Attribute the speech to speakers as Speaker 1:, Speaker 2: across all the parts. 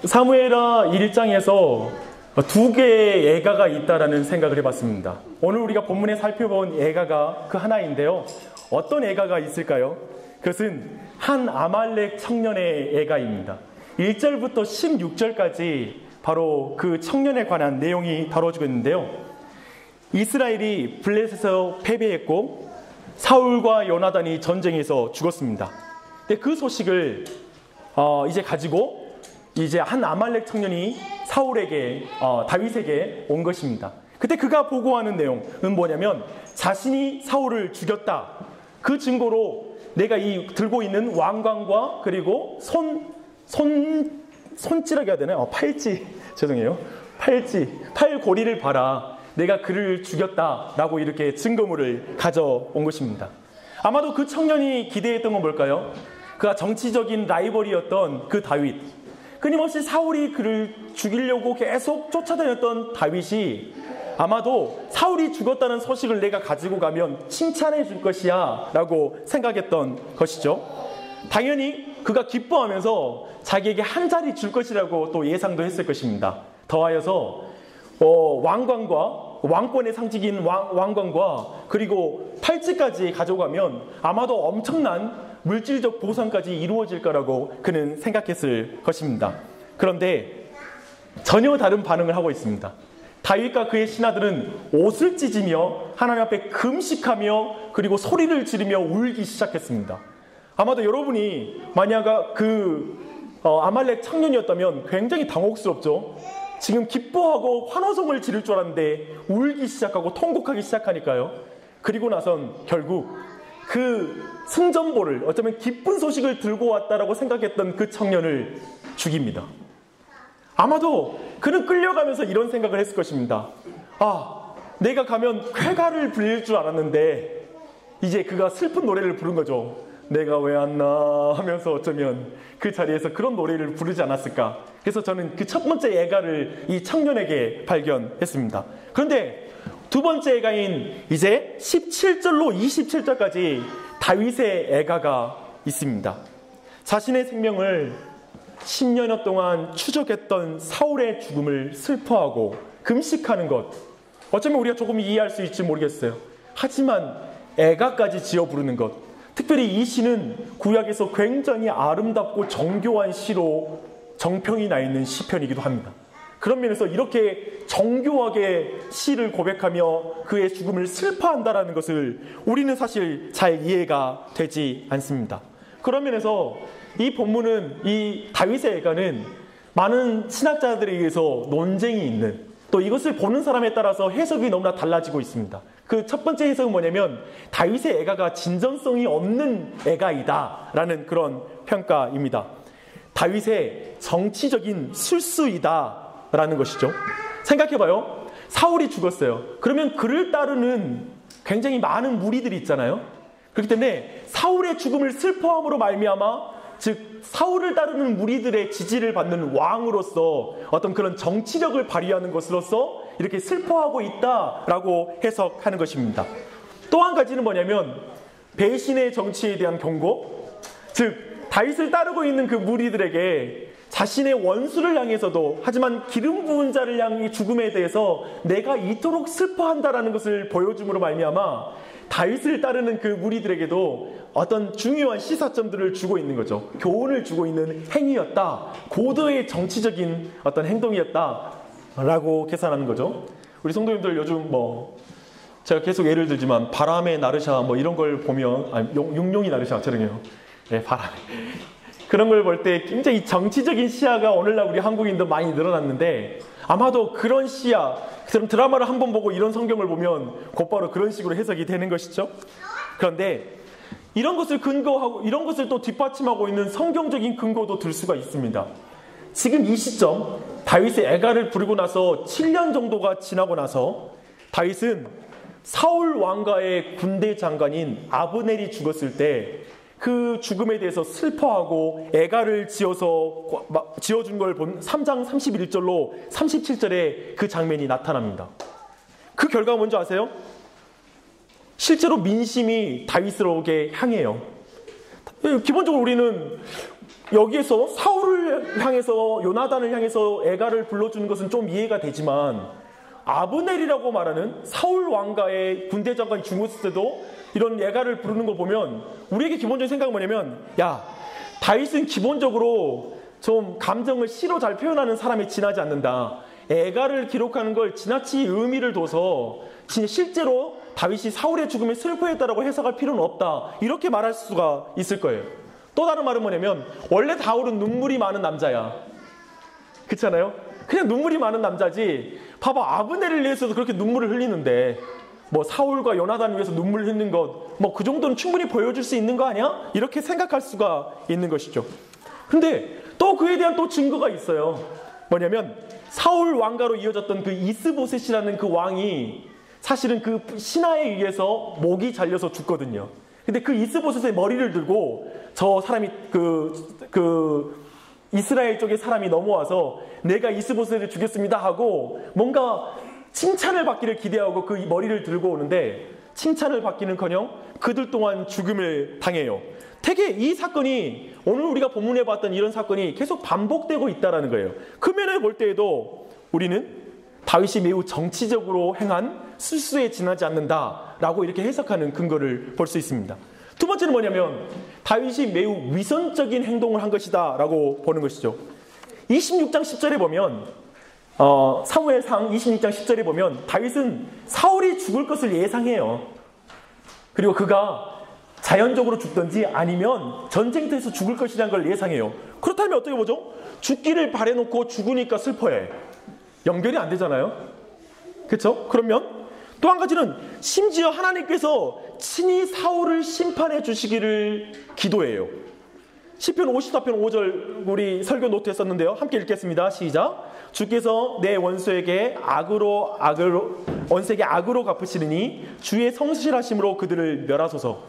Speaker 1: 사무엘하 1장에서 두 개의 예가가 있다라는 생각을 해봤습니다. 오늘 우리가 본문에 살펴본 예가가 그 하나인데요. 어떤 예가가 있을까요? 그것은 한 아말렉 청년의 예가입니다. 1절부터 16절까지 바로 그 청년에 관한 내용이 다뤄지고 있는데요. 이스라엘이 블레셋에서 패배했고 사울과 요나단이 전쟁에서 죽었습니다. 근데 그 소식을 이제 가지고 이제 한 아말렉 청년이 사울에게 다윗에게 온 것입니다. 그때 그가 보고하는 내용은 뭐냐면 자신이 사울을 죽였다. 그 증거로 내가 이 들고 있는 왕관과 그리고 손찌라고 해야 되나요? 팔찌 죄송해요. 팔고리를 봐라. 내가 그를 죽였다라고 이렇게 증거물을 가져온 것입니다. 아마도 그 청년이 기대했던 건 뭘까요? 그가 정치적인 라이벌이었던 그 다윗, 끊임없이 사울이 그를 죽이려고 계속 쫓아다녔던 다윗이 아마도 사울이 죽었다는 소식을 내가 가지고 가면 칭찬해 줄 것이야 라고 생각했던 것이죠. 당연히 그가 기뻐하면서 자기에게 한 자리 줄 것이라고 또 예상도 했을 것입니다. 더하여서 왕권의 상징인 왕관과 그리고 팔찌까지 가져가면 아마도 엄청난 물질적 보상까지 이루어질 거라고 그는 생각했을 것입니다. 그런데 전혀 다른 반응을 하고 있습니다. 다윗과 그의 신하들은 옷을 찢으며 하나님 앞에 금식하며 그리고 소리를 지르며 울기 시작했습니다. 아마도 여러분이 만약 아말렉 청년이었다면 굉장히 당혹스럽죠. 지금 기뻐하고 환호성을 지를 줄 알았는데 울기 시작하고 통곡하기 시작하니까요. 그리고 나선 결국 그 승전보를 어쩌면 기쁜 소식을 들고 왔다라고 생각했던 그 청년을 죽입니다. 아마도 그는 끌려가면서 이런 생각을 했을 것입니다. 내가 가면 쾌가를 부릴 줄 알았는데 이제 그가 슬픈 노래를 부른 거죠. 내가 왜 왔나 하면서 어쩌면 그 자리에서 그런 노래를 부르지 않았을까. 그래서 저는 그 첫 번째 예가를 이 청년에게 발견했습니다. 그런데 두 번째 예가인 이제 17절로 27절까지 다윗의 예가가 있습니다. 자신의 생명을 10년여 동안 추적했던 사울의 죽음을 슬퍼하고 금식하는 것, 어쩌면 우리가 조금 이해할 수 있을지 모르겠어요. 하지만 예가까지 지어 부르는 것, 특별히 이 시는 구약에서 굉장히 아름답고 정교한 시로 정평이 나 있는 시편이기도 합니다. 그런 면에서 이렇게 정교하게 시를 고백하며 그의 죽음을 슬퍼한다라는 것을 우리는 사실 잘 이해가 되지 않습니다. 그런 면에서 이 본문은, 이 다윗의 예가는 많은 신학자들에 의해서 논쟁이 있는, 또 이것을 보는 사람에 따라서 해석이 너무나 달라지고 있습니다. 그 첫 번째 해석은 뭐냐면 다윗의 예가가 진정성이 없는 예가이다라는 그런 평가입니다. 다윗의 정치적인 술수이다 라는 것이죠. 생각해봐요. 사울이 죽었어요. 그러면 그를 따르는 굉장히 많은 무리들이 있잖아요. 그렇기 때문에 사울의 죽음을 슬퍼함으로 말미암아, 즉 사울을 따르는 무리들의 지지를 받는 왕으로서 어떤 그런 정치력을 발휘하는 것으로서 이렇게 슬퍼하고 있다라고 해석하는 것입니다. 또 한 가지는 뭐냐면 배신의 정치에 대한 경고, 즉 다윗을 따르고 있는 그 무리들에게 자신의 원수를 향해서도, 하지만 기름 부은 자를 향해 죽음에 대해서 내가 이토록 슬퍼한다라는 것을 보여줌으로 말미암아 다윗을 따르는 그 무리들에게도 어떤 중요한 시사점들을 주고 있는 거죠. 교훈을 주고 있는 행위였다. 고도의 정치적인 어떤 행동이었다라고 계산하는 거죠. 우리 성도님들 요즘 제가 계속 예를 들지만 바람의 나르샤 이런 걸 보면, 용용이 나르샤 죄송해요. 네, 바람. 그런 걸 볼 때 굉장히 정치적인 시야가 오늘날 우리 한국인도 많이 늘어났는데, 아마도 그런 시야, 그런 드라마를 한번 보고 이런 성경을 보면 곧바로 그런 식으로 해석이 되는 것이죠. 그런데 이런 것을 근거하고, 이런 것을 또 뒷받침하고 있는 성경적인 근거도 들 수가 있습니다. 지금 이 시점, 다윗의 예가를 부르고 나서 7년 정도가 지나고 나서 다윗은 사울 왕가의 군대 장관인 아브넬이 죽었을 때 그 죽음에 대해서 슬퍼하고 예가를 지어준 걸 본 3장 31절로 37절에 그 장면이 나타납니다. 그 결과가 뭔지 아세요? 실제로 민심이 다윗으로게 향해요. 기본적으로 우리는 여기에서 사울을 향해서 요나단을 향해서 애가를 불러주는 것은 좀 이해가 되지만 아브넬이라고 말하는 사울 왕가의 군대 장관이 죽었을 때도 이런 애가를 부르는 걸 보면 우리에게 기본적인 생각은 뭐냐면, 야, 다윗은 기본적으로 좀 감정을 시로 잘 표현하는 사람에 지나지 않는다. 애가를 기록하는 걸 지나치 의미를 둬서 실제로 다윗이 사울의 죽음에 슬퍼했다라고 해석할 필요는 없다. 이렇게 말할 수가 있을 거예요. 또 다른 말은 뭐냐면, 원래 다윗은 눈물이 많은 남자야. 그렇잖아요? 그냥 눈물이 많은 남자지. 봐봐, 아브넬을 위해서도 그렇게 눈물을 흘리는데 뭐 사울과 요나단을 위해서 눈물을 흘리는 것, 뭐 그 정도는 충분히 보여줄 수 있는 거 아니야? 이렇게 생각할 수가 있는 것이죠. 근데 또 그에 대한 또 증거가 있어요. 뭐냐면 사울 왕가로 이어졌던 그 이스보셋이라는 그 왕이 사실은 그 신하에 의해서 목이 잘려서 죽거든요. 근데 그 이스보셋의 머리를 들고 저 사람이 이스라엘 쪽의 사람이 넘어와서 내가 이스보셋을 죽였습니다 하고 뭔가 칭찬을 받기를 기대하고 그 머리를 들고 오는데 칭찬을 받기는커녕 그들 또한 죽음을 당해요. 되게 이 사건이 오늘 우리가 본문에 봤던 이런 사건이 계속 반복되고 있다는 거예요. 그 면을 볼 때에도 우리는 다윗이 매우 정치적으로 행한 실수에 지나지 않는다라고 이렇게 해석하는 근거를 볼 수 있습니다. 두 번째는 뭐냐면 다윗이 매우 위선적인 행동을 한 것이다 라고 보는 것이죠. 26장 10절에 보면 사무엘상 26장 10절에 보면 다윗은 사울이 죽을 것을 예상해요. 그리고 그가 자연적으로 죽든지 아니면 전쟁터에서 죽을 것이라는 걸 예상해요. 그렇다면 어떻게 보죠? 죽기를 바라놓고 죽으니까 슬퍼해. 연결이 안 되잖아요. 그렇죠? 그러면 또 한 가지는 심지어 하나님께서 친히 사울을 심판해 주시기를 기도해요. 시편 54편 5절 우리 설교 노트에 썼는데요. 함께 읽겠습니다. 시작. 주께서 내 원수에게 악으로 갚으시리니 주의 성실하심으로 그들을 멸하소서.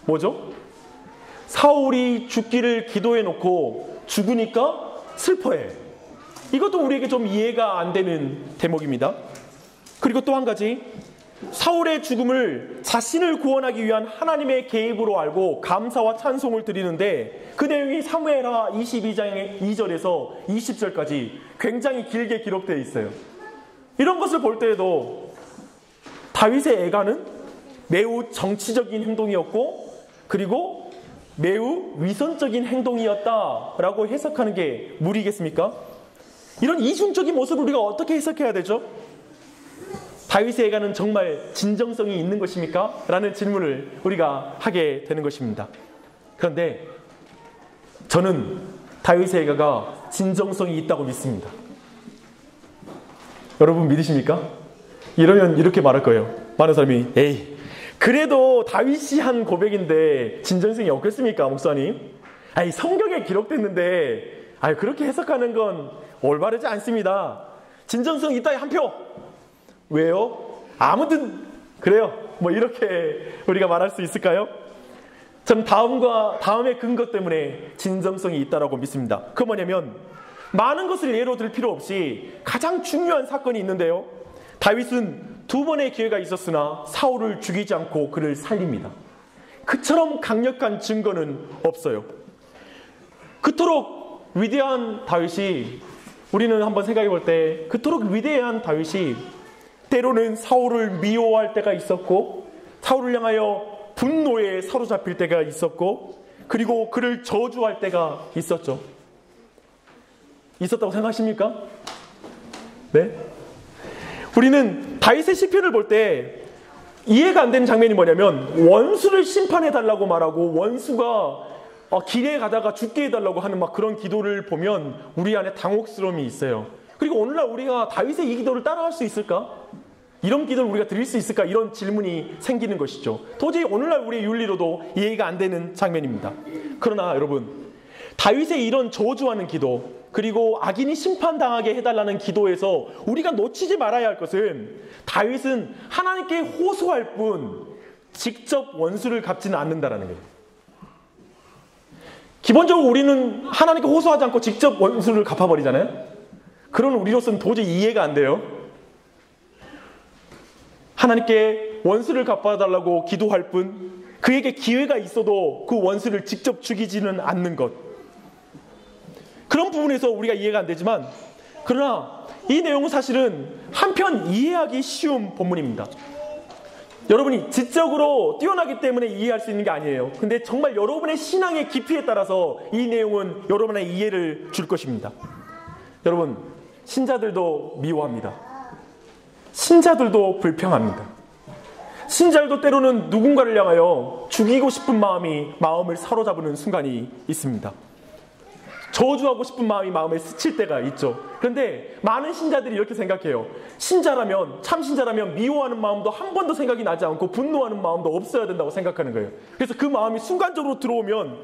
Speaker 1: 뭐죠? 사울이 죽기를 기도해 놓고 죽으니까 슬퍼해. 이것도 우리에게 좀 이해가 안 되는 대목입니다. 그리고 또 한 가지, 사울의 죽음을 자신을 구원하기 위한 하나님의 개입으로 알고 감사와 찬송을 드리는데 그 내용이 사무엘하 22장의 2절에서 20절까지 굉장히 길게 기록되어 있어요. 이런 것을 볼 때에도 다윗의 애가는 매우 정치적인 행동이었고 그리고 매우 위선적인 행동이었다라고 해석하는 게 무리겠습니까? 이런 이중적인 모습을 우리가 어떻게 해석해야 되죠? 다윗의 애가는 정말 진정성이 있는 것입니까? 라는 질문을 우리가 하게 되는 것입니다. 그런데 저는 다윗의 애가가 진정성이 있다고 믿습니다. 여러분 믿으십니까? 이러면 이렇게 말할 거예요. 많은 사람이 에이 그래도 다윗이 한 고백인데 진정성이 없겠습니까 목사님? 아니 성경에 기록됐는데 그렇게 해석하는 건 올바르지 않습니다. 진정성 있다에 한 표. 왜요? 아무튼 그래요. 뭐 이렇게 우리가 말할 수 있을까요? 저는 다음의 근거 때문에 진정성이 있다라고 믿습니다. 그 뭐냐면 많은 것을 예로 들 필요 없이 가장 중요한 사건이 있는데요. 다윗은 두 번의 기회가 있었으나 사울을 죽이지 않고 그를 살립니다. 그처럼 강력한 증거는 없어요. 그토록 위대한 다윗이 우리는 한번 생각해 볼 때 그토록 위대한 다윗이 때로는 사울을 미워할 때가 있었고 사울을 향하여 분노에 사로잡힐 때가 있었고 그리고 그를 저주할 때가 있었죠. 있었다고 생각하십니까? 네? 우리는 다윗의 시편을 볼 때 이해가 안 되는 장면이 뭐냐면 원수를 심판해달라고 말하고 원수가 길에 가다가 죽게 해달라고 하는 막 그런 기도를 보면 우리 안에 당혹스러움이 있어요. 그리고 오늘날 우리가 다윗의 이 기도를 따라할 수 있을까? 이런 기도를 우리가 드릴 수 있을까? 이런 질문이 생기는 것이죠. 도저히 오늘날 우리의 윤리로도 이해가 안 되는 장면입니다. 그러나 여러분 다윗의 이런 저주하는 기도 그리고 악인이 심판당하게 해달라는 기도에서 우리가 놓치지 말아야 할 것은 다윗은 하나님께 호소할 뿐 직접 원수를 갚지는 않는다라는 거예요. 기본적으로 우리는 하나님께 호소하지 않고 직접 원수를 갚아버리잖아요. 그런 우리로서는 도저히 이해가 안 돼요. 하나님께 원수를 갚아달라고 기도할 뿐 그에게 기회가 있어도 그 원수를 직접 죽이지는 않는 것. 그런 부분에서 우리가 이해가 안 되지만, 그러나 이 내용은 사실은 한편 이해하기 쉬운 본문입니다. 여러분이 지적으로 뛰어나기 때문에 이해할 수 있는 게 아니에요. 근데 정말 여러분의 신앙의 깊이에 따라서 이 내용은 여러분의 이해를 줄 것입니다. 여러분, 신자들도 미워합니다. 신자들도 불평합니다. 신자들도 때로는 누군가를 향하여 죽이고 싶은 마음을 사로잡는 순간이 있습니다. 저주하고 싶은 마음이 마음에 스칠 때가 있죠. 그런데 많은 신자들이 이렇게 생각해요. 참 신자라면 미워하는 마음도 한 번도 생각이 나지 않고 분노하는 마음도 없어야 된다고 생각하는 거예요. 그래서 그 마음이 순간적으로 들어오면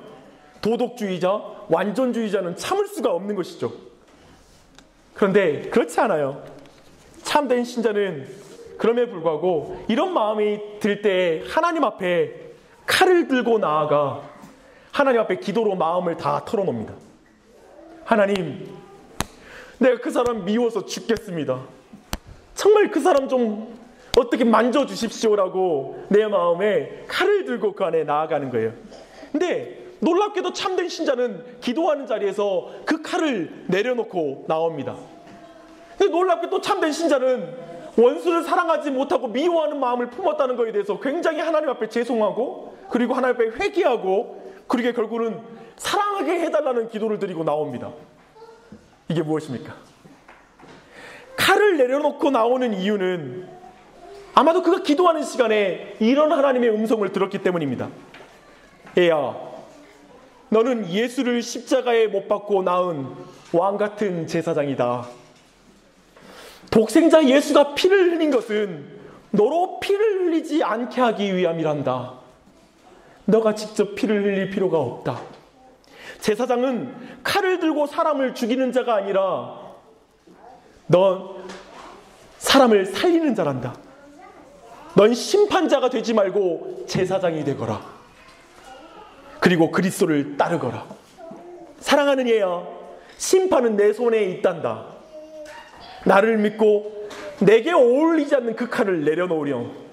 Speaker 1: 도덕주의자, 완전주의자는 참을 수가 없는 것이죠. 그런데 그렇지 않아요. 참된 신자는 그럼에도 불구하고 이런 마음이 들 때 하나님 앞에 칼을 들고 나아가 하나님 앞에 기도로 마음을 다 털어놓습니다. 하나님, 내가 그 사람 미워서 죽겠습니다. 정말 그 사람 좀 어떻게 만져주십시오라고 내 마음에 칼을 들고 그 안에 나아가는 거예요. 근데 놀랍게도 참된 신자는 기도하는 자리에서 그 칼을 내려놓고 나옵니다. 근데 놀랍게도 참된 신자는 원수를 사랑하지 못하고 미워하는 마음을 품었다는 것에 대해서 굉장히 하나님 앞에 죄송하고, 그리고 하나님 앞에 회개하고, 그리고 결국은 사랑하게 해달라는 기도를 드리고 나옵니다. 이게 무엇입니까? 칼을 내려놓고 나오는 이유는 아마도 그가 기도하는 시간에 이런 하나님의 음성을 들었기 때문입니다. 애야, 너는 예수를 십자가에 못 박고 낳은 왕같은 제사장이다. 독생자 예수가 피를 흘린 것은 너로 피를 흘리지 않게 하기 위함이란다. 너가 직접 피를 흘릴 필요가 없다. 제사장은 칼을 들고 사람을 죽이는 자가 아니라 넌 사람을 살리는 자란다. 넌 심판자가 되지 말고 제사장이 되거라. 그리고 그리스도를 따르거라. 사랑하는 얘야, 심판은 내 손에 있단다. 나를 믿고 내게 어울리지 않는 그 칼을 내려놓으렴.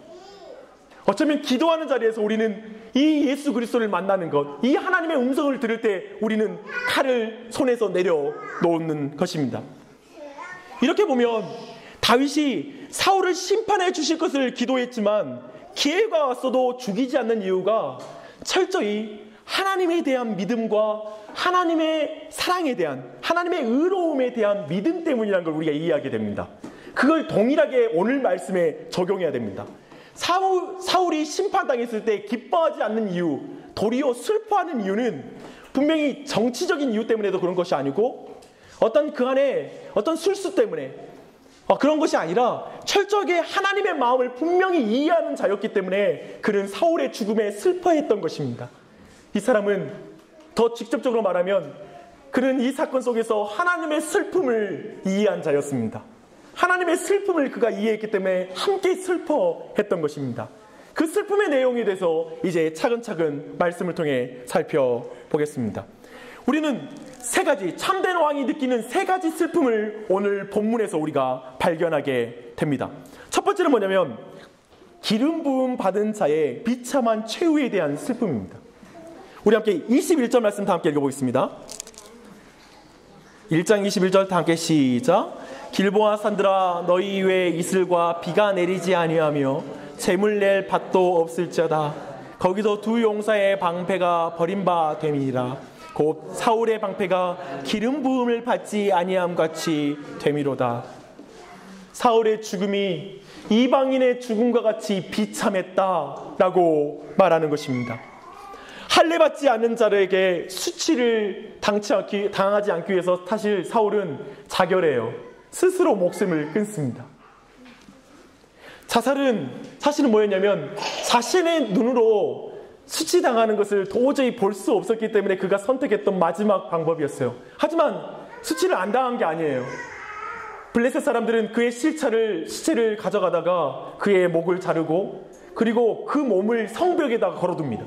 Speaker 1: 어쩌면 기도하는 자리에서 우리는 이 예수 그리스도를 만나는 것, 이 하나님의 음성을 들을 때 우리는 칼을 손에서 내려놓는 것입니다. 이렇게 보면 다윗이 사울을 심판해 주실 것을 기도했지만 기회가 왔어도 죽이지 않는 이유가 철저히 하나님에 대한 믿음과 하나님의 사랑에 대한, 하나님의 의로움에 대한 믿음 때문이라는 걸 우리가 이해하게 됩니다. 그걸 동일하게 오늘 말씀에 적용해야 됩니다. 사울이 심판당했을 때 기뻐하지 않는 이유, 도리어 슬퍼하는 이유는 분명히 정치적인 이유 때문에도 그런 것이 아니고 어떤 그 안에 어떤 술수 때문에 그런 것이 아니라 철저하게 하나님의 마음을 분명히 이해하는 자였기 때문에 그는 사울의 죽음에 슬퍼했던 것입니다. 이 사람은 더 직접적으로 말하면 그는 이 사건 속에서 하나님의 슬픔을 이해한 자였습니다. 하나님의 슬픔을 그가 이해했기 때문에 함께 슬퍼했던 것입니다. 그 슬픔의 내용에 대해서 이제 차근차근 말씀을 통해 살펴보겠습니다. 우리는 세 가지, 참된 왕이 느끼는 세 가지 슬픔을 오늘 본문에서 우리가 발견하게 됩니다. 첫 번째는 뭐냐면 기름 부음 받은 자의 비참한 최후에 대한 슬픔입니다. 우리 함께 21절 말씀 다 함께 읽어보겠습니다. 1장 21절 다 함께 시작. 길보아 산들아 너희 위에 이슬과 비가 내리지 아니하며 재물 낼 밭도 없을지어다. 거기서 두 용사의 방패가 버림바 됨이니라. 곧 사울의 방패가 기름 부음을 받지 아니함 같이 됨이로다. 사울의 죽음이 이방인의 죽음과 같이 비참했다라고 말하는 것입니다. 할례받지 않는 자들에게 수치를 당하지 않기 위해서 사실 사울은 자결해요. 스스로 목숨을 끊습니다. 자살은 사실은 뭐였냐면 자신의 눈으로 수치당하는 것을 도저히 볼 수 없었기 때문에 그가 선택했던 마지막 방법이었어요. 하지만 수치를 안 당한 게 아니에요. 블레셋 사람들은 그의 시체를 가져가다가 그의 목을 자르고 그리고 그 몸을 성벽에다가 걸어둡니다.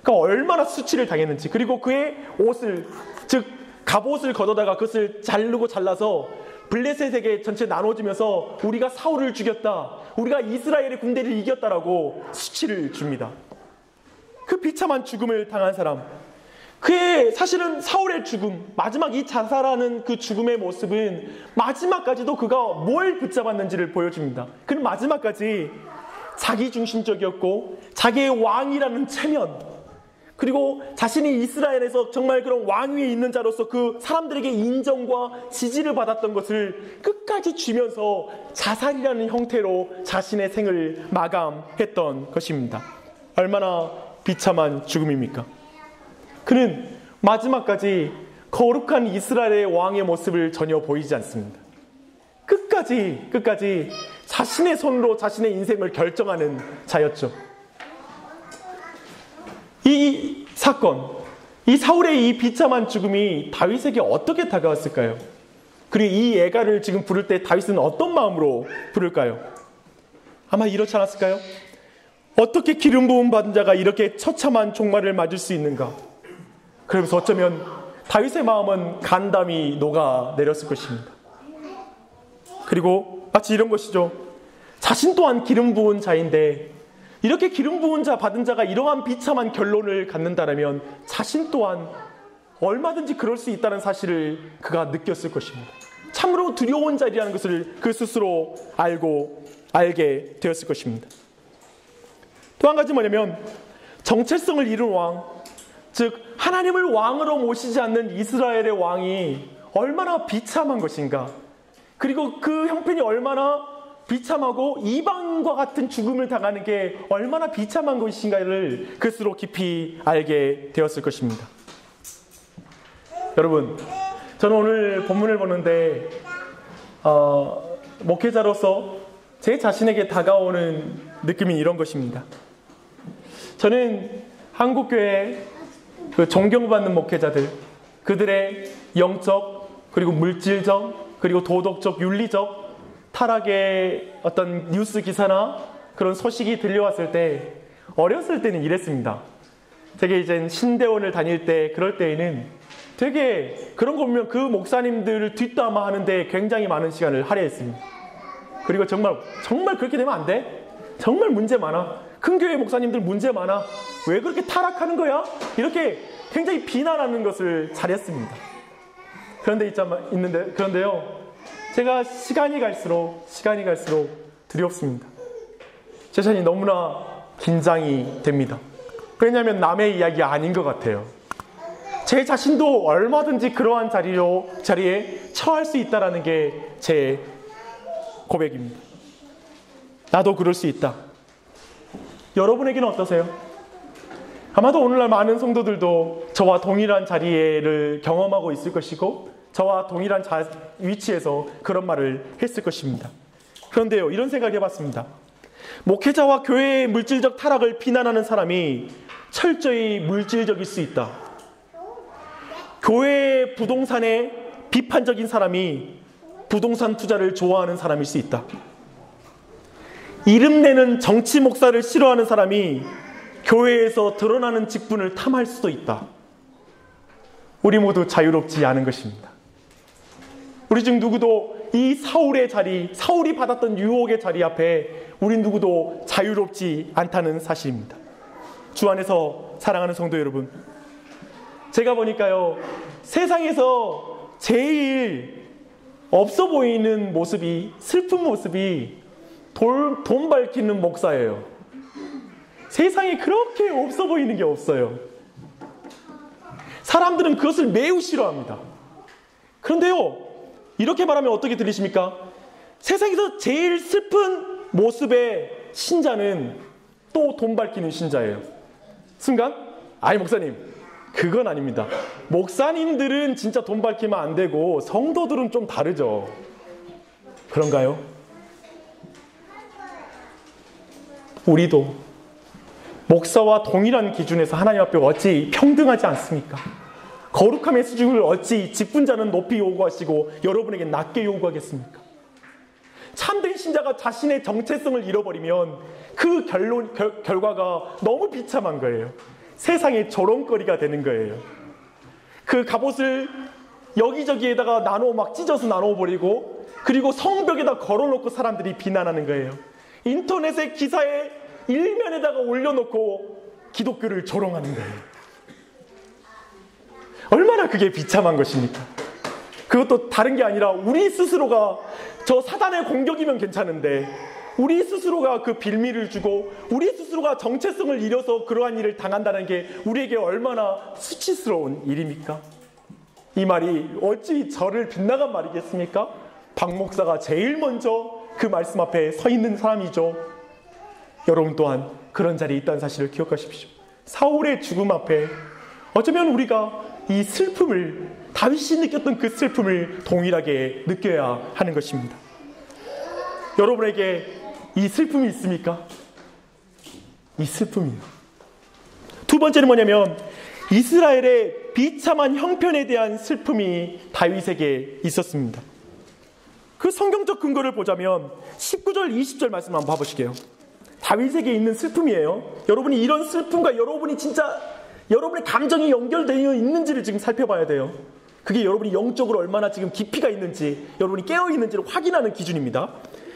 Speaker 1: 그러니까 얼마나 수치를 당했는지, 그리고 그의 옷을, 즉 갑옷을 걷어다가 그것을 잘라서 블레셋에게 전체 나눠주면서 우리가 사울을 죽였다, 우리가 이스라엘의 군대를 이겼다라고 수치를 줍니다. 그 비참한 죽음을 당한 사람, 그의 사실은 사울의 죽음, 마지막 이 자살하는 그 죽음의 모습은 마지막까지도 그가 뭘 붙잡았는지를 보여줍니다. 그는 마지막까지 자기중심적이었고 자기의 왕이라는 체면, 그리고 자신이 이스라엘에서 정말 그런 왕위에 있는 자로서 그 사람들에게 인정과 지지를 받았던 것을 끝까지 쥐면서 자살이라는 형태로 자신의 생을 마감했던 것입니다. 얼마나 비참한 죽음입니까? 그는 마지막까지 거룩한 이스라엘의 왕의 모습을 전혀 보이지 않습니다. 끝까지 자신의 손으로 자신의 인생을 결정하는 자였죠. 이 사건, 이 사울의 이 비참한 죽음이 다윗에게 어떻게 다가왔을까요? 그리고 이 애가를 지금 부를 때 다윗은 어떤 마음으로 부를까요? 아마 이렇지 않았을까요? 어떻게 기름 부음 받은 자가 이렇게 처참한 종말을 맞을 수 있는가? 그러면서 어쩌면 다윗의 마음은 간담이 녹아내렸을 것입니다. 그리고 마치 이런 것이죠. 자신 또한 기름 부은 자인데 이렇게 기름 부은 자 받은 자가 이러한 비참한 결론을 갖는다면 자신 또한 얼마든지 그럴 수 있다는 사실을 그가 느꼈을 것입니다. 참으로 두려운 자리라는 것을 그 스스로 알게 되었을 것입니다. 또 한 가지 뭐냐면 정체성을 잃은 왕, 즉 하나님을 왕으로 모시지 않는 이스라엘의 왕이 얼마나 비참한 것인가, 그리고 그 형편이 얼마나 비참하고 이방과 같은 죽음을 당하는 게 얼마나 비참한 것인가를 그스로 깊이 알게 되었을 것입니다. 여러분, 저는 오늘 본문을 보는데 목회자로서 제 자신에게 다가오는 느낌이 이런 것입니다. 저는 한국교회 그 존경받는 목회자들, 그들의 영적, 그리고 물질적, 그리고 도덕적, 윤리적 타락의 어떤 뉴스 기사나 그런 소식이 들려왔을 때 어렸을 때는 이랬습니다. 되게 이제 신대원을 다닐 때 그럴 때에는 되게 그런 거 보면 그 목사님들을 뒷담화하는데 굉장히 많은 시간을 할애했습니다. 그리고 정말 그렇게 되면 안 돼? 정말 문제 많아. 큰 교회 목사님들 문제 많아. 왜 그렇게 타락하는 거야? 이렇게 굉장히 비난하는 것을 잘했습니다. 그런데요. 제가 시간이 갈수록 두렵습니다. 제 자신이 너무나 긴장이 됩니다. 왜냐하면 남의 이야기가 아닌 것 같아요. 제 자신도 얼마든지 그러한 자리에 처할 수 있다는 게 제 고백입니다. 나도 그럴 수 있다. 여러분에게는 어떠세요? 아마도 오늘날 많은 성도들도 저와 동일한 자리를 경험하고 있을 것이고 저와 동일한 위치에서 그런 말을 했을 것입니다. 그런데요, 이런 생각을 해봤습니다. 목회자와 교회의 물질적 타락을 비난하는 사람이 철저히 물질적일 수 있다. 교회의 부동산에 비판적인 사람이 부동산 투자를 좋아하는 사람일 수 있다. 이름내는 정치 목사를 싫어하는 사람이 교회에서 드러나는 직분을 탐할 수도 있다. 우리 모두 자유롭지 않은 것입니다. 우리 중 누구도 이 사울이 받았던 유혹의 자리 앞에 우리 누구도 자유롭지 않다는 사실입니다. 주 안에서 사랑하는 성도 여러분, 제가 보니까요, 세상에서 제일 없어 보이는 모습이, 슬픈 모습이 돈 밝히는 목사예요. 세상에 그렇게 없어 보이는 게 없어요. 사람들은 그것을 매우 싫어합니다. 그런데요, 이렇게 말하면 어떻게 들리십니까? 세상에서 제일 슬픈 모습의 신자는 또 돈 밝히는 신자예요. 순간, 아니 목사님, 그건 아닙니다. 목사님들은 진짜 돈 밝히면 안 되고 성도들은 좀 다르죠. 그런가요? 우리도 목사와 동일한 기준에서 하나님 앞에 어찌 평등하지 않습니까? 거룩함의 수준을 어찌 직분자는 높이 요구하시고 여러분에게 낮게 요구하겠습니까? 참된 신자가 자신의 정체성을 잃어버리면 그 결과가 너무 비참한 거예요. 세상의 조롱거리가 되는 거예요. 그 갑옷을 여기저기에다가 찢어서 나눠버리고, 그리고 성벽에다 걸어놓고 사람들이 비난하는 거예요. 인터넷의 기사에 일면에다가 올려놓고 기독교를 조롱하는 거예요. 얼마나 그게 비참한 것입니까? 그것도 다른 게 아니라 우리 스스로가 저 사단의 공격이면 괜찮은데 우리 스스로가 그 빌미를 주고 우리 스스로가 정체성을 잃어서 그러한 일을 당한다는 게 우리에게 얼마나 수치스러운 일입니까? 이 말이 어찌 저를 빗나간 말이겠습니까? 박 목사가 제일 먼저 그 말씀 앞에 서 있는 사람이죠. 여러분 또한 그런 자리에 있다는 사실을 기억하십시오. 사울의 죽음 앞에 어쩌면 우리가 이 슬픔을, 다윗이 느꼈던 그 슬픔을 동일하게 느껴야 하는 것입니다. 여러분에게 이 슬픔이 있습니까? 이 슬픔이요. 두 번째는 뭐냐면 이스라엘의 비참한 형편에 대한 슬픔이 다윗에게 있었습니다. 그 성경적 근거를 보자면 19절 20절 말씀 한번 봐보실게요. 다윗에게 있는 슬픔이에요. 여러분이 이런 슬픔과 여러분이 진짜 여러분의 감정이 연결되어 있는지를 지금 살펴봐야 돼요. 그게 여러분이 영적으로 얼마나 지금 깊이가 있는지, 여러분이 깨어 있는지를 확인하는 기준입니다.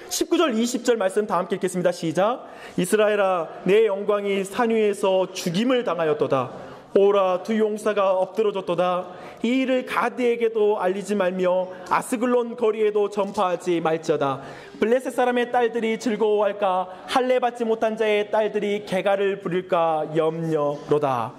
Speaker 1: 19절 20절 말씀 다 함께 읽겠습니다. 시작. 이스라엘아, 내 영광이 산 위에서 죽임을 당하였도다. 오라, 두 용사가 엎드러졌도다. 이 일을 가드에게도 알리지 말며 아스글론 거리에도 전파하지 말지어다. 블레셋 사람의 딸들이 즐거워할까? 할례 받지 못한 자의 딸들이 개가를 부릴까 염려로다.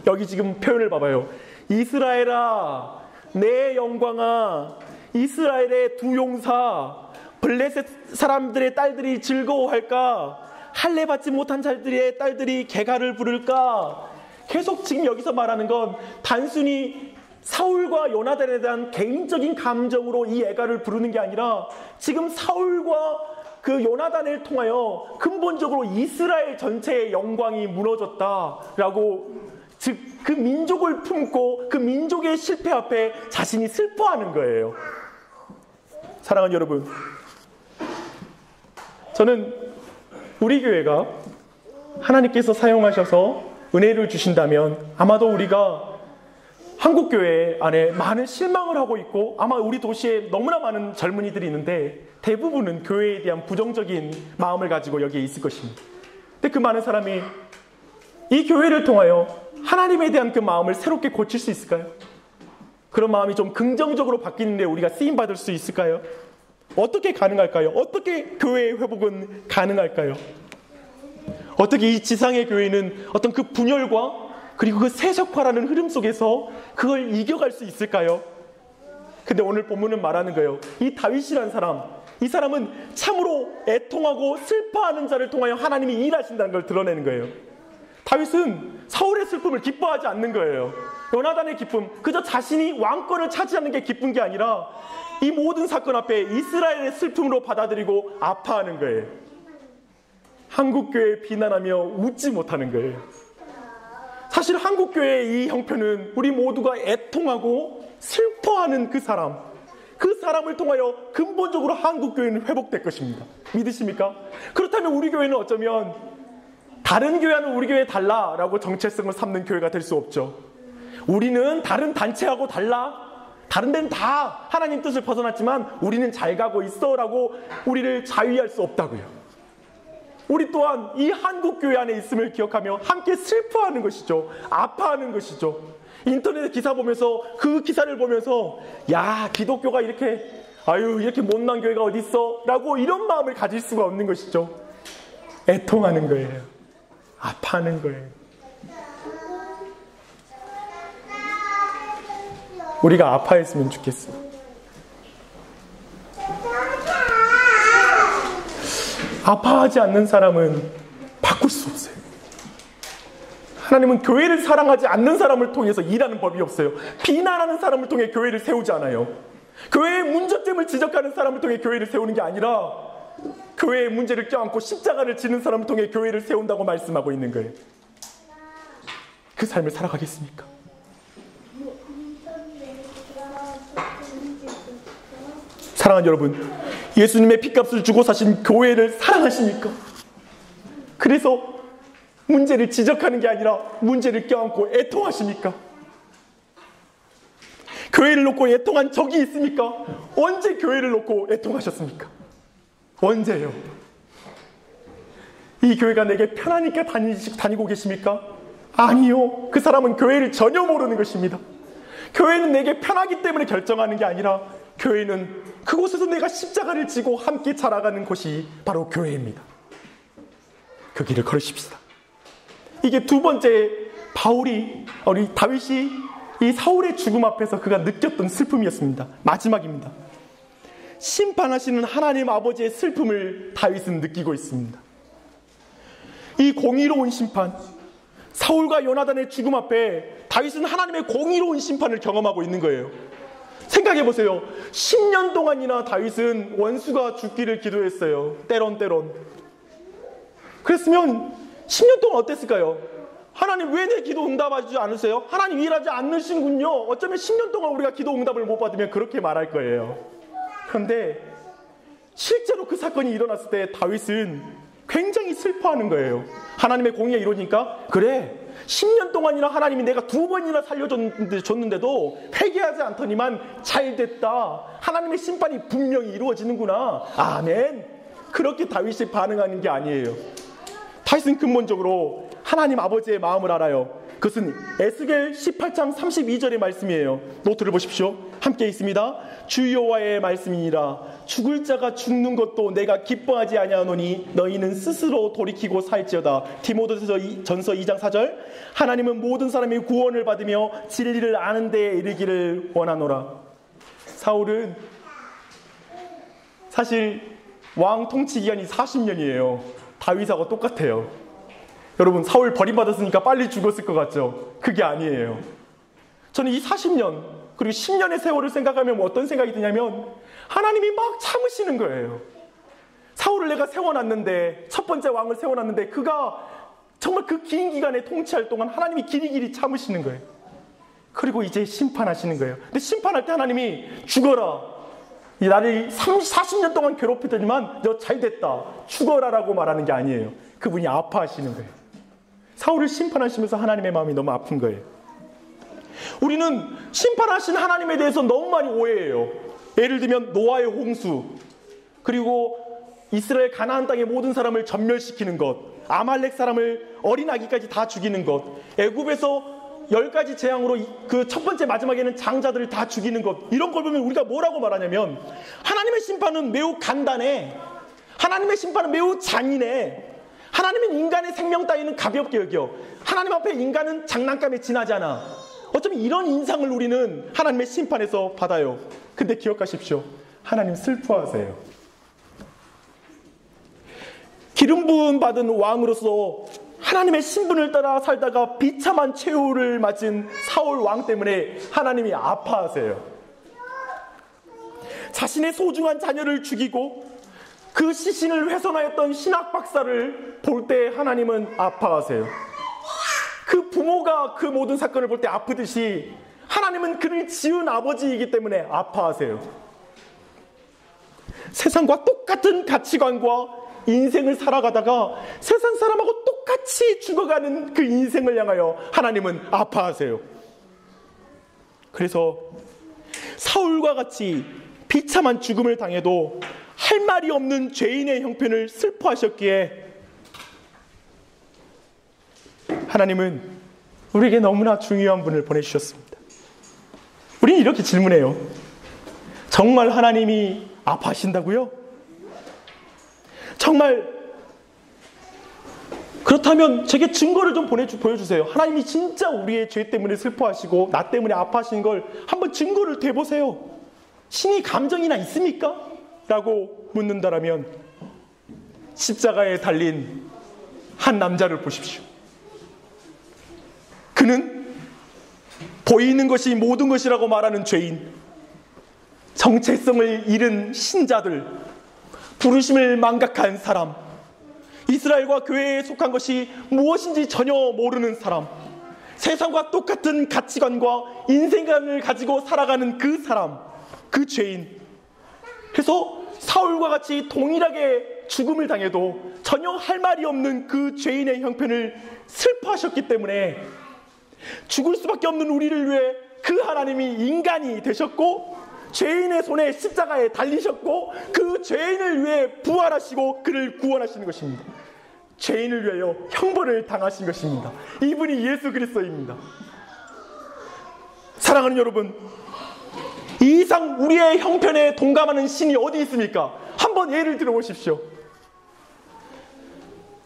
Speaker 1: 여기 지금 표현을 봐봐요. 이스라엘아, 내 영광아, 이스라엘의 두 용사, 블레셋 사람들의 딸들이 즐거워할까? 할례 받지 못한 자들의 딸들이 개가를 부를까? 계속 지금 여기서 말하는 건 단순히 사울과 요나단에 대한 개인적인 감정으로 이 애가를 부르는 게 아니라 지금 사울과 그 요나단을 통하여 근본적으로 이스라엘 전체의 영광이 무너졌다라고, 즉 그 민족을 품고 그 민족의 실패 앞에 자신이 슬퍼하는 거예요. 사랑하는 여러분, 저는 우리 교회가 하나님께서 사용하셔서 은혜를 주신다면 아마도 우리가 한국교회 안에 많은 실망을 하고 있고, 아마 우리 도시에 너무나 많은 젊은이들이 있는데 대부분은 교회에 대한 부정적인 마음을 가지고 여기에 있을 것입니다. 근데 그 많은 사람이 이 교회를 통하여 하나님에 대한 그 마음을 새롭게 고칠 수 있을까요? 그런 마음이 좀 긍정적으로 바뀌는데 우리가 쓰임받을 수 있을까요? 어떻게 가능할까요? 어떻게 교회의 회복은 가능할까요? 어떻게 이 지상의 교회는 어떤 그 분열과 그리고 그 세속화라는 흐름 속에서 그걸 이겨갈 수 있을까요? 근데 오늘 본문은 말하는 거예요. 이 다윗이라는 사람, 이 사람은 참으로 애통하고 슬퍼하는 자를 통하여 하나님이 일하신다는 걸 드러내는 거예요. 다윗은 사울의 슬픔을 기뻐하지 않는 거예요. 요나단의 기쁨, 그저 자신이 왕권을 차지하는 게 기쁜 게 아니라 이 모든 사건 앞에 이스라엘의 슬픔으로 받아들이고 아파하는 거예요. 한국교회 비난하며 웃지 못하는 거예요. 사실 한국교회의 이 형편은 우리 모두가 애통하고 슬퍼하는 그 사람을 통하여 근본적으로 한국교회는 회복될 것입니다. 믿으십니까? 그렇다면 우리 교회는 어쩌면 다른 교회는 우리 교회 달라라고 정체성을 삼는 교회가 될 수 없죠. 우리는 다른 단체하고 달라, 다른 데는 다 하나님 뜻을 벗어났지만 우리는 잘 가고 있어라고 우리를 자유할 수 없다고요. 우리 또한 이 한국교회 안에 있음을 기억하며 함께 슬퍼하는 것이죠. 아파하는 것이죠. 인터넷 기사 보면서, 그 기사를 보면서 야, 기독교가 이렇게 못난 교회가 어디 있어? 라고 이런 마음을 가질 수가 없는 것이죠. 애통하는 거예요. 아파하는 거예요. 우리가 아파했으면 좋겠어요. 아파하지 않는 사람은 바꿀 수 없어요. 하나님은 교회를 사랑하지 않는 사람을 통해서 일하는 법이 없어요. 비난하는 사람을 통해 교회를 세우지 않아요. 교회의 문제점을 지적하는 사람을 통해 교회를 세우는 게 아니라 교회의 문제를 껴안고 십자가를 지는 사람을 통해 교회를 세운다고 말씀하고 있는 거예요. 그 삶을 살아가겠습니까? 사랑하는 여러분, 예수님의 핏값을 주고 사신 교회를 사랑하십니까? 그래서 문제를 지적하는 게 아니라 문제를 껴안고 애통하십니까? 교회를 놓고 애통한 적이 있습니까? 언제 교회를 놓고 애통하셨습니까? 언제요? 이 교회가 내게 편하니까 다니고 계십니까? 아니요. 그 사람은 교회를 전혀 모르는 것입니다. 교회는 내게 편하기 때문에 결정하는 게 아니라 교회는 그곳에서 내가 십자가를 지고 함께 자라가는 곳이 바로 교회입니다. 그 길을 걸으십시다. 이게 두 번째 우리 다윗이 이 사울의 죽음 앞에서 그가 느꼈던 슬픔이었습니다. 마지막입니다. 심판하시는 하나님 아버지의 슬픔을 다윗은 느끼고 있습니다. 이 공의로운 심판, 사울과 요나단의 죽음 앞에 다윗은 하나님의 공의로운 심판을 경험하고 있는 거예요. 생각해 보세요. 10년 동안이나 다윗은 원수가 죽기를 기도했어요. 때론. 그랬으면 10년 동안 어땠을까요? 하나님 왜 내 기도 응답하지 않으세요? 하나님 일하지 않으신군요. 어쩌면 10년 동안 우리가 기도 응답을 못 받으면 그렇게 말할 거예요. 그런데 실제로 그 사건이 일어났을 때 다윗은 굉장히 슬퍼하는 거예요. 하나님의 공의가 이루어지니까 그래 10년 동안이나 하나님이 내가 2번이나 살려줬는데도 회개하지 않더니만 잘됐다. 하나님의 심판이 분명히 이루어지는구나. 아멘. 그렇게 다윗이 반응하는 게 아니에요. 다윗은 근본적으로 하나님 아버지의 마음을 알아요. 그것은 에스겔 18장 32절의 말씀이에요. 노트를 보십시오. 함께 있습니다. 주 여호와의 말씀이니라. 죽을 자가 죽는 것도 내가 기뻐하지 아니하노니 너희는 스스로 돌이키고 살지어다. 디모데전서 2장 4절. 하나님은 모든 사람이 구원을 받으며 진리를 아는 데에 이르기를 원하노라. 사울은 사실 왕 통치 기간이 40년이에요. 다윗하고 똑같아요. 여러분, 사울 버림받았으니까 빨리 죽었을 것 같죠? 그게 아니에요. 저는 이 40년 그리고 10년의 세월을 생각하면 어떤 생각이 드냐면 하나님이 막 참으시는 거예요. 사울을 내가 세워놨는데, 첫 번째 왕을 세워놨는데 그가 정말 그 긴 기간에 통치할 동안 하나님이 길이길이 참으시는 거예요. 그리고 이제 심판하시는 거예요. 근데 심판할 때 하나님이 죽어라. 나를 40년 동안 괴롭히더니만 너 잘됐다. 죽어라라고 말하는 게 아니에요. 그분이 아파하시는 거예요. 사울을 심판하시면서 하나님의 마음이 너무 아픈 거예요. 우리는 심판하신 하나님에 대해서 너무 많이 오해해요. 예를 들면 노아의 홍수, 그리고 이스라엘 가나안 땅의 모든 사람을 전멸시키는 것, 아말렉 사람을 어린 아기까지 다 죽이는 것, 애굽에서 10가지 재앙으로 그 첫 번째 마지막에는 장자들을 다 죽이는 것, 이런 걸 보면 우리가 뭐라고 말하냐면 하나님의 심판은 매우 간단해. 하나님의 심판은 매우 잔인해. 하나님은 인간의 생명 따위는 가볍게 여겨. 하나님 앞에 인간은 장난감에 지나지 않아. 어쩌면 이런 인상을 우리는 하나님의 심판에서 받아요. 근데 기억하십시오. 하나님 슬퍼하세요. 기름 부음 받은 왕으로서 하나님의 신분을 따라 살다가 비참한 최후를 맞은 사울 왕 때문에 하나님이 아파하세요. 자신의 소중한 자녀를 죽이고 그 시신을 훼손하였던 신학 박사를 볼 때 하나님은 아파하세요. 그 부모가 그 모든 사건을 볼 때 아프듯이 하나님은 그를 지은 아버지이기 때문에 아파하세요. 세상과 똑같은 가치관과 인생을 살아가다가 세상 사람하고 똑같이 죽어가는 그 인생을 향하여 하나님은 아파하세요. 그래서 사울과 같이 비참한 죽음을 당해도 할 말이 없는 죄인의 형편을 슬퍼하셨기에 하나님은 우리에게 너무나 중요한 분을 보내주셨습니다. 우리는 이렇게 질문해요. 정말 하나님이 아파하신다고요? 정말 그렇다면 제게 증거를 좀 보여주세요. 하나님이 진짜 우리의 죄 때문에 슬퍼하시고 나 때문에 아파하신 걸 한번 증거를 대보세요. 신이 감정이나 있습니까? 라고 묻는다라면 십자가에 달린 한 남자를 보십시오. 그는 보이는 것이 모든 것이라고 말하는 죄인, 정체성을 잃은 신자들, 부르심을 망각한 사람, 이스라엘과 교회에 속한 것이 무엇인지 전혀 모르는 사람, 세상과 똑같은 가치관과 인생관을 가지고 살아가는 그 사람, 그 죄인. 그래서 사울과 같이 동일하게 죽음을 당해도 전혀 할 말이 없는 그 죄인의 형편을 슬퍼하셨기 때문에 죽을 수밖에 없는 우리를 위해 그 하나님이 인간이 되셨고 죄인의 손에 십자가에 달리셨고 그 죄인을 위해 부활하시고 그를 구원하시는 것입니다. 죄인을 위하여 형벌을 당하신 것입니다. 이분이 예수 그리스도입니다. 사랑하는 여러분, 이 이상 우리의 형편에 동감하는 신이 어디 있습니까? 한번 예를 들어보십시오.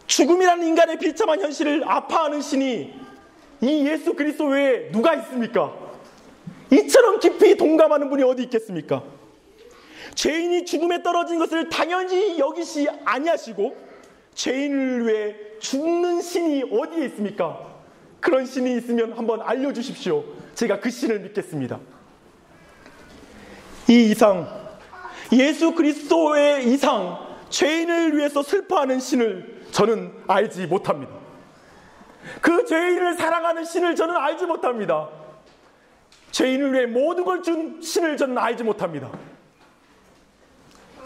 Speaker 1: 죽음이라는 인간의 비참한 현실을 아파하는 신이 이 예수 그리스도 외에 누가 있습니까? 이처럼 깊이 동감하는 분이 어디 있겠습니까? 죄인이 죽음에 떨어진 것을 당연히 여기시 아니하시고 죄인을 위해 죽는 신이 어디에 있습니까? 그런 신이 있으면 한번 알려주십시오. 제가 그 신을 믿겠습니다. 이 이상, 예수 그리스도의 이상, 죄인을 위해서 슬퍼하는 신을 저는 알지 못합니다. 그 죄인을 사랑하는 신을 저는 알지 못합니다. 죄인을 위해 모든 걸 준 신을 저는 알지 못합니다.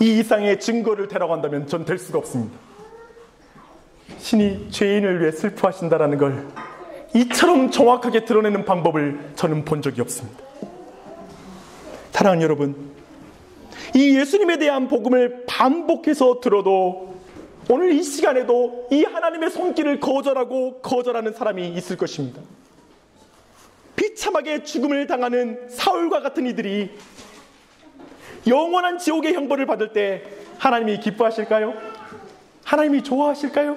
Speaker 1: 이 이상의 증거를 대라고 전 될 수가 없습니다. 신이 죄인을 위해 슬퍼하신다라는 걸 이처럼 정확하게 드러내는 방법을 저는 본 적이 없습니다. 사랑하는 여러분, 이 예수님에 대한 복음을 반복해서 들어도 오늘 이 시간에도 이 하나님의 손길을 거절하는 사람이 있을 것입니다. 비참하게 죽음을 당하는 사울과 같은 이들이 영원한 지옥의 형벌을 받을 때 하나님이 기뻐하실까요? 하나님이 좋아하실까요?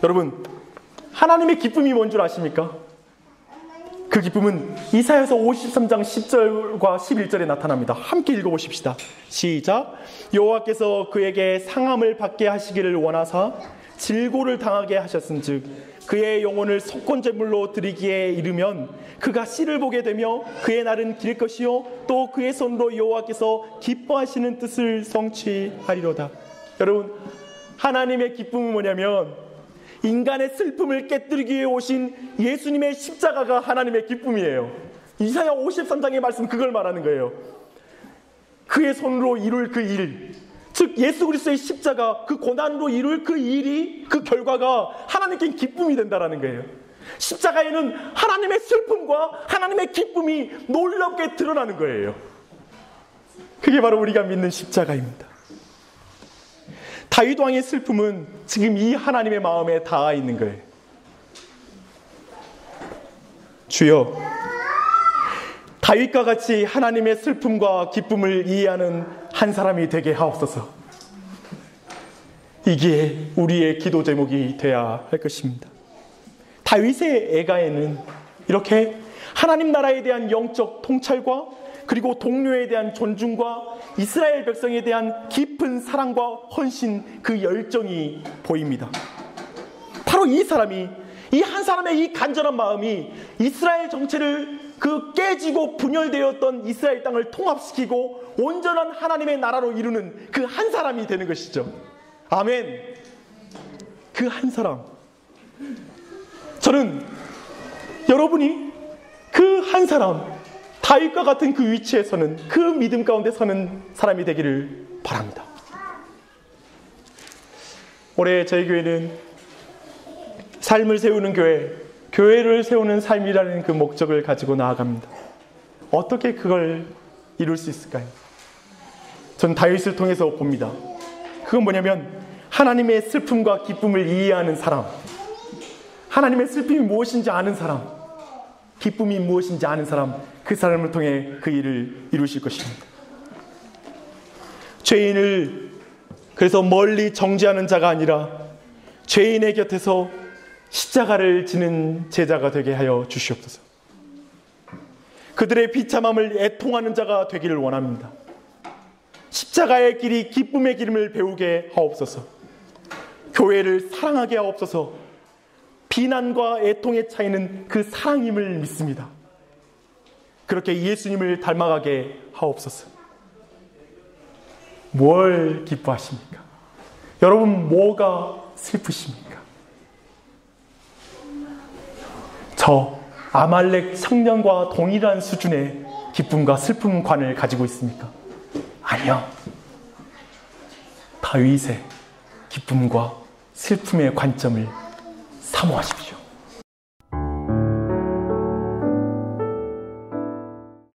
Speaker 1: 여러분, 하나님의 기쁨이 뭔 줄 아십니까? 그 기쁨은 이사야서 53장 10절과 11절에 나타납니다. 함께 읽어보십시다. 시작. 여호와께서 그에게 상함을 받게 하시기를 원하사 질고를 당하게 하셨은즉 그의 영혼을 속건제물로 드리기에 이르면 그가 씨를 보게 되며 그의 날은 길 것이요 또 그의 손으로 여호와께서 기뻐하시는 뜻을 성취하리로다. 여러분, 하나님의 기쁨은 뭐냐면 인간의 슬픔을 깨뜨리기 위해 오신 예수님의 십자가가 하나님의 기쁨이에요. 이사야 53장의 말씀 그걸 말하는 거예요. 그의 손으로 이룰 그 일, 즉 예수 그리스도의 십자가, 그 고난으로 이룰 그 일이, 그 결과가 하나님께 기쁨이 된다라는 거예요. 십자가에는 하나님의 슬픔과 하나님의 기쁨이 놀랍게 드러나는 거예요. 그게 바로 우리가 믿는 십자가입니다. 다윗 왕의 슬픔은 지금 이 하나님의 마음에 닿아 있는 거예요. 주여, 다윗과 같이 하나님의 슬픔과 기쁨을 이해하는 한 사람이 되게 하옵소서. 이게 우리의 기도 제목이 되어야 할 것입니다. 다윗의 애가에는 이렇게 하나님 나라에 대한 영적 통찰과 그리고 동료에 대한 존중과 이스라엘 백성에 대한 깊은 사랑과 헌신, 그 열정이 보입니다. 바로 이 사람이, 이 한 사람의 이 간절한 마음이 이스라엘 정체를 그 깨지고 분열되었던 이스라엘 땅을 통합시키고 온전한 하나님의 나라로 이루는 그 한 사람이 되는 것이죠. 아멘. 그 한 사람. 저는 여러분이 그 한 사람, 다윗과 같은 그 위치에 서는, 그 믿음 가운데 서는 사람이 되기를 바랍니다. 올해 저희 교회는 삶을 세우는 교회, 교회를 세우는 삶이라는 그 목적을 가지고 나아갑니다. 어떻게 그걸 이룰 수 있을까요? 전 다윗을 통해서 봅니다. 그건 뭐냐면 하나님의 슬픔과 기쁨을 이해하는 사람, 하나님의 슬픔이 무엇인지 아는 사람, 기쁨이 무엇인지 아는 사람, 그 사람을 통해 그 일을 이루실 것입니다. 죄인을 그래서 멀리 정죄하는 자가 아니라 죄인의 곁에서 십자가를 지는 제자가 되게 하여 주시옵소서. 그들의 비참함을 애통하는 자가 되기를 원합니다. 십자가의 길이 기쁨의 기름을 배우게 하옵소서. 교회를 사랑하게 하옵소서. 비난과 애통의 차이는 그 사랑임을 믿습니다. 그렇게 예수님을 닮아가게 하옵소서. 뭘 기뻐하십니까? 여러분, 뭐가 슬프십니까? 저 아말렉 청년과 동일한 수준의 기쁨과 슬픔관을 가지고 있습니까? 아니요. 다윗의 기쁨과 슬픔의 관점을 사모하십시오.